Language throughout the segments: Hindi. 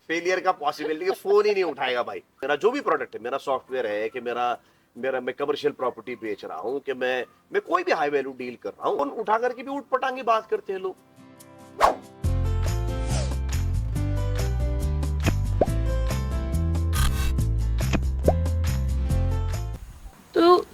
फेलियर का पॉसिबिलिटी कि फोन ही नहीं उठाएगा भाई। मेरा जो भी प्रोडक्ट है, मेरा सॉफ्टवेयर है कि मेरा मेरा मैं कमर्शियल प्रॉपर्टी बेच रहा हूँ कि मैं कोई भी हाई वैल्यू डील कर रहा हूँ, फोन उठा करके भी उठ पटांगी बात करते हैं लोग। तो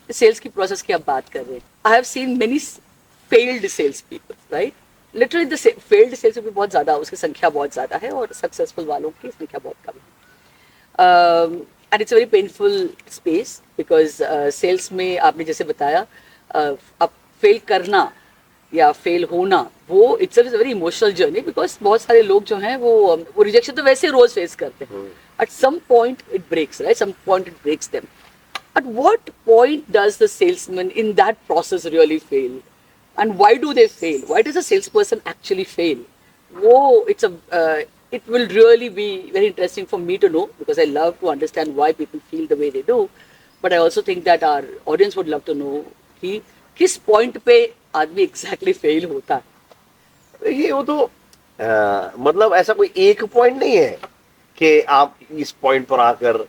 सेल्स की प्रोसेस की आप बात कर रहे हैं। I have seen many failed sales people, right? Literally the failed sales people बहुत ज़्यादा, उसकी संख्या बहुत ज़्यादा है और सक्सेसफुल वालों की संख्या बहुत कम है। And it's very painful space because sales में आपने जैसे बताया, अब फेल करना या फेल होना, वो it's a very emotional journey because बहुत सारे लोग जो हैं वो रिजेक्शन तो वैसे रोज फेस करते हैं। At some point it breaks, right? Some point it breaks them. At what point does the salesman in that process really fail? And why do they fail? Why does a salesperson actually fail? It will really be very interesting for me to know because I love to understand why people feel the way they do. But I also think that our audience would love to know कि किस point पे आदमी exactly fail होता है. देखिए वो तो मतलब ऐसा कोई एक पॉइंट नहीं है कि आप इस पॉइंट पर आकर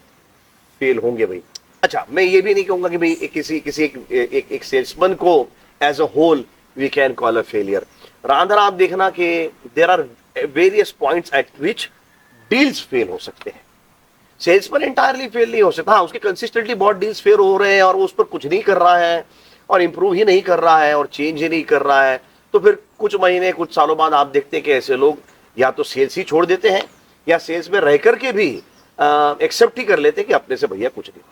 फेल होंगे भाई। अच्छा, मैं ये भी नहीं कहूंगा कि भाई किसी एक सेल्समैन को as a whole we can call a failure. Rather आप देखना कि there are various points at which deals fail हो सकते हैं। सेल्समैन इंटायरली फेल नहीं हो सकता। हाँ, उसके कंसिस्टेंटली बहुत डील्स फेल हो रहे हैं और वो उस पर कुछ नहीं कर रहा है और इंप्रूव ही नहीं कर रहा है और चेंज ही नहीं कर रहा है, तो फिर कुछ महीने कुछ सालों बाद आप देखते हैं कि ऐसे लोग या तो सेल्स ही छोड़ देते हैं या सेल्स में रह करके भी एक्सेप्ट ही कर लेते हैं कि अपने से भैया कुछ नहीं।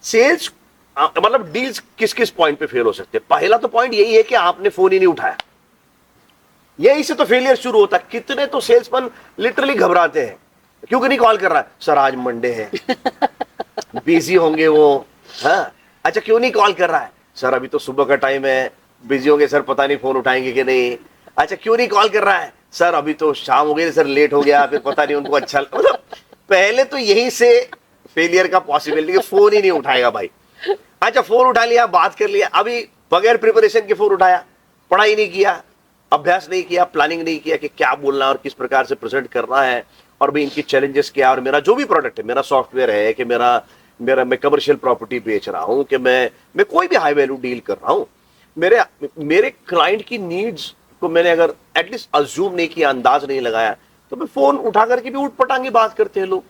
सेल्स मतलब डील्स किस किस पॉइंट पे फेल हो सकते हैं। पहला तो पॉइंट यही है कि आपने फोन ही नहीं उठाया, यही से तो फेलियर शुरू होता है। कितने तो सेल्समैन लिटरली घबराते हैं, क्यों नहीं कॉल कर रहा है? सर आज मंडे है, बिजी होंगे वो। हाँ, अच्छा क्यों नहीं कॉल कर रहा है? सर अभी तो सुबह का टाइम है, बिजी होंगे सर, पता नहीं फोन उठाएंगे कि नहीं। अच्छा क्यों नहीं कॉल कर रहा है? सर अभी तो शाम हो गई सर, लेट हो गया, फिर पता नहीं उनको अच्छा मतलब पहले तो यही से फेलियर का पॉसिबिलिटी कि फोन ही नहीं उठाएगा भाई। अच्छा फोन उठा लिया, बात कर लिया, अभी बगैर प्रिपरेशन के फोन उठाया, पढ़ाई नहीं किया, अभ्यास नहीं किया, प्लानिंग नहीं किया कि क्या बोलना और किस प्रकार से प्रेजेंट करना है और भी इनकी चैलेंजेस क्या। और मेरा जो भी प्रोडक्ट है, मेरा सॉफ्टवेयर है कि मेरा मेरा मैं कमर्शियल प्रॉपर्टी बेच रहा हूं कि मैं कोई भी हाई वैल्यू डील कर रहा हूं, मेरे क्लाइंट की नीड्स को मैंने अगर एटलीस्ट अज्यूम नहीं किया, अंदाज नहीं लगाया, तो मैं फोन उठा करके भी उठ पटांगे बात करते हैं लोग।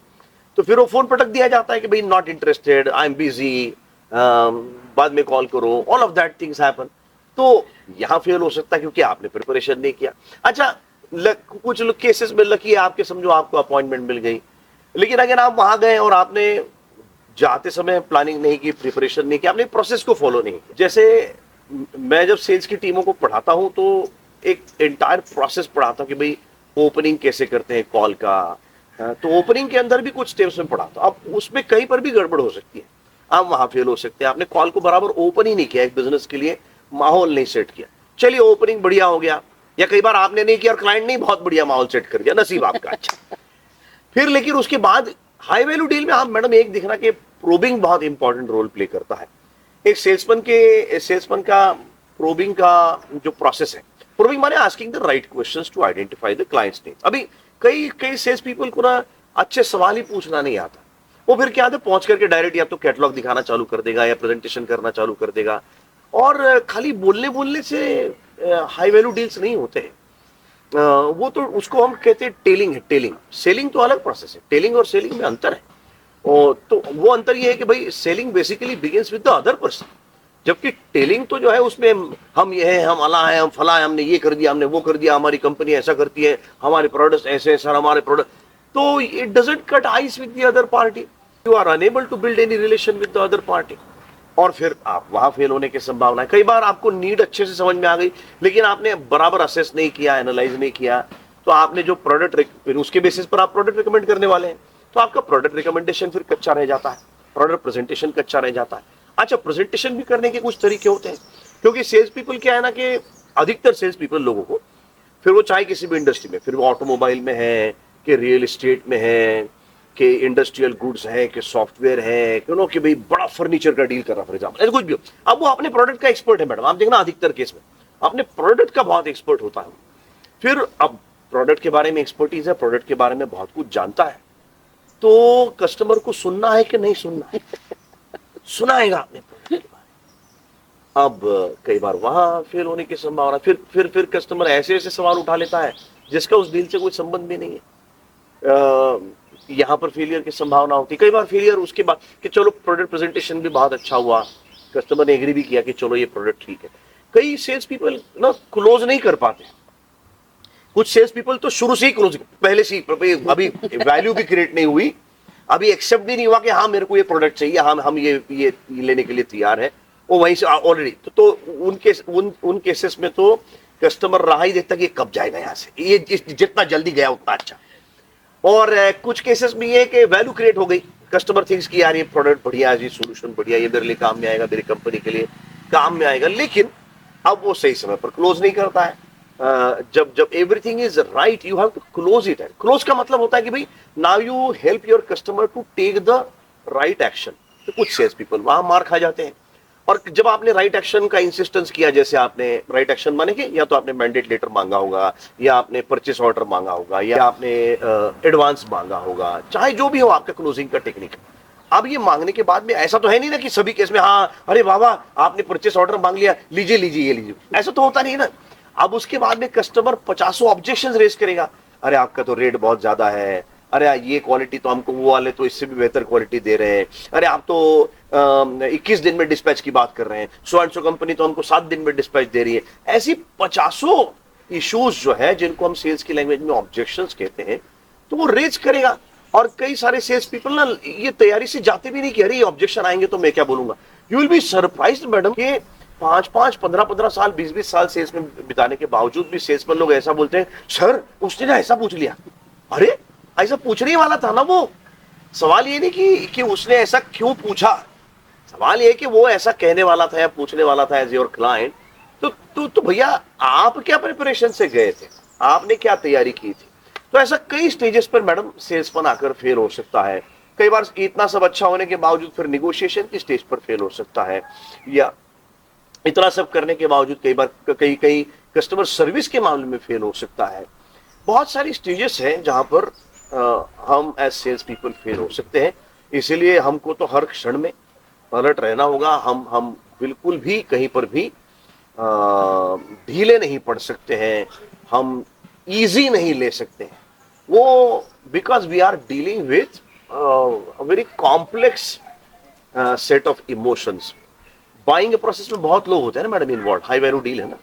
तो फिर वो फोन पटक दिया जाता है कि भाई not interested, I am busy, बाद में कॉल करो, all of that things happen. तो यहां फेल हो सकता है क्योंकि आपने प्रिपरेशन नहीं किया। अच्छा कुछ लोग केसेस में लकी है आपके, समझो आपको अपॉइंटमेंट मिल गई, लेकिन अगर आप वहां गए और आपने जाते समय प्लानिंग नहीं की, प्रिपरेशन नहीं की, आपने प्रोसेस को फॉलो नहीं किया। जैसे मैं जब सेल्स की टीमों को पढ़ाता हूं तो एक एंटायर प्रोसेस पढ़ाता हूं कि भाई ओपनिंग कैसे करते हैं कॉल का। तो ओपनिंग के अंदर भी कुछ स्टेप्स में पढ़ाता हूं। अब उसमें कहीं पर भी गड़बड़ हो सकती है, आप वहां फेल हो सकते हैं। आपने कॉल को बराबर ओपन ही नहीं किया, एक बिजनेस के लिए माहौल नहीं सेट किया। चलिए ओपनिंग बढ़िया हो गया, या कई बार आपने नहीं किया और क्लाइंट ने बहुत बढ़िया माहौल सेट कर दिया, नसीब आपका अच्छा। फिर लेकिन उसके बाद हाई वैल्यू डील में आप मैडम एक दिखना कि प्रोबिंग बहुत इंपॉर्टेंट रोल प्ले करता है। एक सेल्समैन का प्रोबिंग का जो प्रोसेस है, प्रोबिंग माने asking the right questions to identify the client's needs. अभी कई कई सेल्स पीपल को ना अच्छे सवाल ही पूछना नहीं आता, वो फिर क्या है पहुंच करके डायरेक्ट या तो कैटलॉग दिखाना चालू कर देगा या प्रेजेंटेशन करना चालू कर देगा, और खाली बोलने बोलने से हाई वैल्यू डील्स नहीं होते हैं। वो तो उसको हम कहते हैं टेलिंग है। टेलिंग सेलिंग तो अलग प्रोसेस है, टेलिंग और सेलिंग में अंतर है। और तो वो अंतर ये है कि भाई selling basically begins with the other person, जबकि टेलिंग तो जो है उसमें हम ये है, हम अला है, हम फला है, हमने ये कर दिया, हमने वो कर दिया, हमारी कंपनी ऐसा करती है, हमारे प्रोडक्ट्स ऐसे हैं सर, हमारे प्रोडक्ट। तो it doesn't cut ice with the other party, you are unable to build any relation with the other party, और फिर आप वहां फेल होने की संभावना है। कई बार आपको नीड अच्छे से समझ में आ गई, लेकिन आपने बराबर असेस नहीं किया, एनालाइज नहीं किया, तो आपने जो प्रोडक्ट फिर उसके बेसिस पर आप प्रोडक्ट रिकमेंड करने वाले हैं, तो आपका प्रोडक्ट रिकमेंडेशन फिर कच्चा रह जाता है, प्रोडक्ट प्रेजेंटेशन कच्चा रह जाता है। अच्छा प्रेजेंटेशन भी करने के कुछ तरीके होते हैं, क्योंकि सेल्स पीपल क्या है ना कि अधिकतर सेल्स पीपल लोगों को, फिर वो चाहे किसी भी इंडस्ट्री में, फिर वो ऑटोमोबाइल में है कि रियल एस्टेट में है कि इंडस्ट्रियल गुड्स है कि सॉफ्टवेयर है कि भाई बड़ा फर्नीचर का डील कर रहा फॉर एग्जाम्पल, कुछ भी हो, अब वो अपने प्रोडक्ट का एक्सपर्ट है मैडम। आप देखना अधिकतर केस में अपने प्रोडक्ट का बहुत एक्सपर्ट होता है। फिर अब प्रोडक्ट के बारे में एक्सपर्टीज है, प्रोडक्ट के बारे में बहुत कुछ जानता है, तो कस्टमर को सुनना है कि नहीं सुनना है? सुनाएगा अपने प्रोडक्ट के बारे में। अब कई बार वहां फेल होने की संभावना, फिर कस्टमर ऐसे ऐसे सवाल उठा लेता है जिसका उस डील से कोई संबंध भी नहीं है। यहाँ पर फेलियर की संभावना होती है। कई बार फेलियर उसके बाद कि चलो प्रोडक्ट प्रेजेंटेशन भी बहुत अच्छा हुआ, कस्टमर ने एग्री भी किया कि चलो ये प्रोडक्ट ठीक है। कई सेल्स पीपल ना क्लोज नहीं कर पाते। कुछ सेल्स पीपल तो शुरू से ही क्लोज, पहले से ही, अभी वैल्यू भी क्रिएट नहीं हुई, अभी एक्सेप्ट भी नहीं हुआ कि हाँ मेरे को ये प्रोडक्ट चाहिए, हम ये लेने के लिए तैयार है, वो वहीं से ऑलरेडी तो उन केसेस में तो कस्टमर राह ही देखता कि कब जाएगा यहाँ से, ये जितना जल्दी गया उतना अच्छा। और कुछ केसेस में ये कि वैल्यू क्रिएट हो गई, कस्टमर थिंक्स कि यार ये प्रोडक्ट बढ़िया है, ये सॉल्यूशन बढ़िया, ये मेरे लिए काम में आएगा, मेरी कंपनी के लिए काम में आएगा, लेकिन अब वो सही समय पर क्लोज नहीं करता है। जब everything is right you have to close it. Close का मतलब होता है कि भाई now you help your customer to take the right action. तो कुछ सेल्स पीपल वहां मार खा जाते हैं, और जब आपने राइट एक्शन का इंसिस्टेंस किया, जैसे आपने राइट एक्शन माने कि या तो आपने मैंडेट लेटर मांगा होगा, या आपने परचेस ऑर्डर मांगा होगा, या आपने एडवांस मांगा होगा, चाहे जो भी हो आपका क्लोजिंग का टेक्निक। अब ये मांगने के बाद में ऐसा तो है नहीं ना कि सभी केस में हाँ अरे बाबा आपने परचेस ऑर्डर मांग लिया, लीजिए लीजिए ये लीजिए, ऐसा तो होता नहीं ना। अब उसके बाद में कस्टमर 50 ऑब्जेक्शंस रेज करेगा, अरे आपका तो रेट बहुत ज्यादा है, अरे ये क्वालिटी तो हमको वो वाले तो इससे भी बेहतर क्वालिटी दे रहे हैं, अरे आप तो 21 दिन में डिस्पैच की बात कर रहे हैं, सो एंड सो कंपनी तो हमको 7 दिन में डिस्पैच दे रही है। ऐसी 50 इश्यूज जो है जिनको हम सेल्स की लैंग्वेज में ऑब्जेक्शंस कहते हैं, तो वो रेज करेगा। और कई सारे सेल्स पीपल ना ये तैयारी से जाते भी नहीं कि अरे ये ऑब्जेक्शन आएंगे तो मैं क्या बोलूंगा। You will be surprised madam कि 5-5, 15-15 साल, 20-20 साल सेल्स में बिताने के बावजूद भी सेल्समैन लोग ऐसा बोलते हैं, सर उसने ना ऐसा पूछ लिया। अरे ऐसा पूछने ही वाला था ना वो। सवाल ये नहीं कि उसने ऐसा क्यों पूछा, सवाल ये कि वो ऐसा कहने वाला था या पूछने वाला था एज योर क्लाइंट। तो भैया आप क्या प्रिपरेशन से गए थे, आपने क्या तैयारी की थी। तो ऐसा कई स्टेजेस पर मैडम सेल्समैन आकर फेल हो सकता है। कई बार इतना सब अच्छा होने के बावजूद फिर निगोशिएशन की स्टेज पर फेल हो सकता है, या इतना सब करने के बावजूद कई बार कई कस्टमर सर्विस के मामले में फेल हो सकता है। बहुत सारी स्टेजेस हैं जहां पर हम एज सेल्स पीपल फेल हो सकते हैं। इसीलिए हमको तो हर क्षण में अलर्ट रहना होगा। हम बिल्कुल भी कहीं पर भी ढीले नहीं पड़ सकते हैं, हम इजी नहीं ले सकते हैं। वो because we are dealing with very complex set of emotions. Buying process में बहुत लोग होते हैं ना madam involve, high value deal है ना,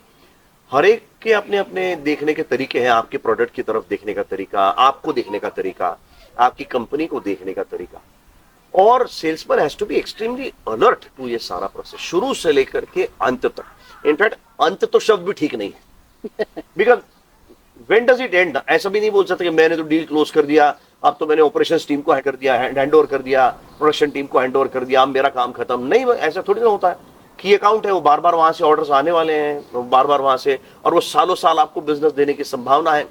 हर एक के अपने अपने देखने के तरीके हैं, आपके प्रोडक्ट की तरफ देखने का तरीका, आपको देखने का तरीका, आपकी कंपनी को देखने का तरीका। और salesman has to be extremely alert to ये सारा प्रोसेस, शुरू से लेकर के अंत तक। इनफैक्ट अंत तो शब्द भी ठीक नहीं है, because when does it and. ऐसा भी नहीं बोल सकते कि मैंने तो डील क्लोज कर दिया, अब तो मैंने ऑपरेशंस टीम को हैंड ओवर कर दिया, प्रोडक्शन टीम को हैंड ओवर कर दिया, अब मेरा काम खत्म। नहीं, ऐसा थोड़ी ना होता है। की अकाउंट है, वो बार बार वहां से ऑर्डर्स आने वाले हैं, बार बार वहां से, और वो सालों साल आपको बिजनेस देने की संभावना है।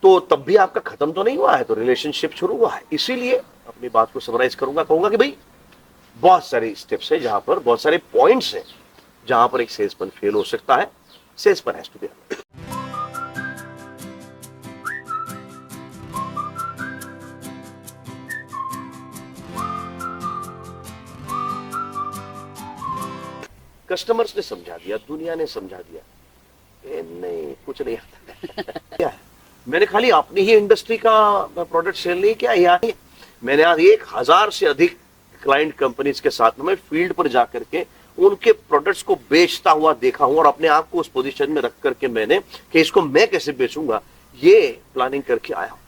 तो तब भी आपका खत्म तो नहीं हुआ है, तो रिलेशनशिप शुरू हुआ है। इसीलिए अपनी बात को समराइज करूंगा, कहूंगा कि भाई बहुत सारे स्टेप्स है जहां पर, बहुत सारे पॉइंट्स हैं जहां पर एक सेल्समैन फेल हो सकता है। Salesman has to be alert. Customers ने समझा दिया, दुनिया ने समझा दिया, नहीं कुछ नहीं आता। क्या है, मैंने खाली अपनी ही इंडस्ट्री का प्रोडक्ट सेल नहीं किया, यार मैंने आज 1000 से अधिक क्लाइंट कंपनीज के साथ में फील्ड पर जाकर के उनके प्रोडक्ट्स को बेचता हुआ देखा हूं, और अपने आप को उस पोजीशन में रख करके मैंने कि इसको मैं कैसे बेचूंगा ये प्लानिंग करके आया हूं।